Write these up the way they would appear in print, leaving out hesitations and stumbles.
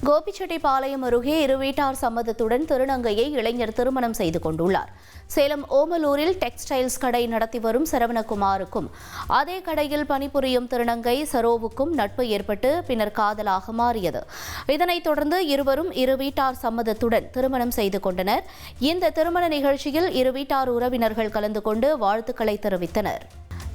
கோபிச்செட்டிப்பாளையம் அருகே இரு வீட்டார் சம்மதத்துடன் திருநங்கையை இளைஞர் திருமணம் செய்து கொண்டுள்ளார். சேலம் ஓமலூரில் டெக்ஸ்டைல்ஸ் கடை நடத்தி வரும் சரவணகுமாருக்கும் அதே கடையில் பணிபுரியும் திருநங்கை சரோவுக்கும் நட்பு ஏற்பட்டு பின்னர் காதலாக மாறியது. இதனைத் தொடர்ந்து இருவரும் இரு வீட்டார் சம்மதத்துடன் திருமணம் செய்து கொண்டனர். இந்த திருமண நிகழ்ச்சியில் இரு வீட்டார் உறவினர்கள் கலந்து கொண்டு வாழ்த்துக்களை தெரிவித்தனர்.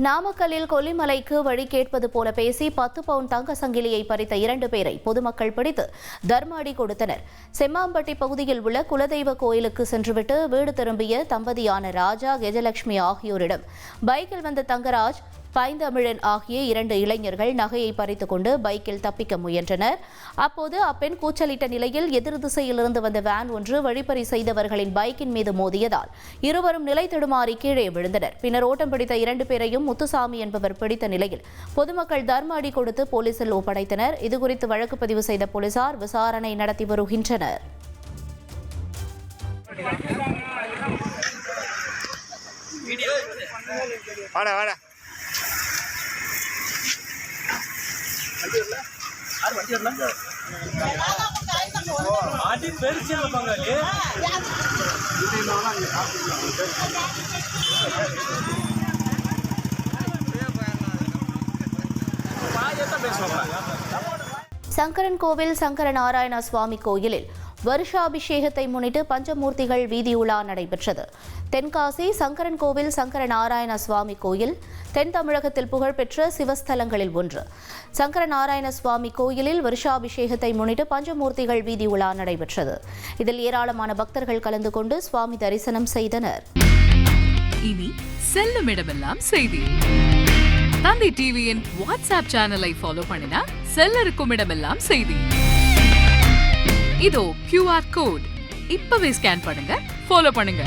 நாமக்கல்லில் கொல்லிமலைக்கு வழி கேட்பது போல பேசி 10 பவுன் தங்க சங்கிலியை பறித்த 2 பேரை பொதுமக்கள் பிடித்து தர்ம அடி கொடுத்தனர். செம்மாம்பட்டி பகுதியில் உள்ள குலதெய்வ கோயிலுக்கு சென்றுவிட்டு வீடு திரும்பிய தம்பதியான ராஜா, கஜலட்சுமி ஆகியோரிடம் பைக்கில் வந்த தங்கராஜ், பைந்தமிழன் ஆகிய 2 இளைஞர்கள் நகையை பறித்துக் கொண்டு பைக்கில் தப்பிக்க முயன்றனர். அப்போது அப்பெண் கூச்சலிட்ட நிலையில் எதிர் திசையிலிருந்து வந்த வேன் ஒன்று வழிப்பறி செய்தவர்களின் பைக்கின் மீது மோதியதால் இருவரும் நிலை தடுமாறி கீழே விழுந்தனர். பின்னர் ஓட்டம் பிடித்த 2 பேரையும் முத்துசாமி என்பவர் பிடித்த நிலையில் பொதுமக்கள் தர்ம அடி கொடுத்து போலீசில் ஒப்படைத்தனர். இதுகுறித்து வழக்கு பதிவு செய்த போலீசார் விசாரணை நடத்தி வருகின்றனர். சங்கரன் கோவில் சங்கர நாராயண சுவாமி கோயிலில் வருஷாபிஷேகத்தை முன்னிட்டு பஞ்சமூர்த்திகள் வீதியுலா நடைபெற்றது. தென்காசி சங்கரன் கோவில் சங்கர நாராயண சுவாமி கோயில் தென் தமிழகத்தில் புகழ்பெற்ற சிவஸ்தலங்களில் ஒன்று. சங்கர நாராயண சுவாமி கோயிலில் வருஷாபிஷேகத்தை முன்னிட்டு பஞ்சமூர்த்திகள் வீதியுலா நடைபெற்றது. இதில் ஏராளமான பக்தர்கள் கலந்து கொண்டு சுவாமி தரிசனம் செய்தனர். இனி செல்லும் இடமெல்லாம் செய்தி. தந்தி டிவியின் வாட்ஸ்அப் சேனலை ஃபாலோ பண்ணினா செல்ல இருக்கும் இடமெல்லாம் செய்தி. இதோ QR கோட் இப்பவே ஸ்கேன் பண்ணுங்க, ஃபாலோ பண்ணுங்க.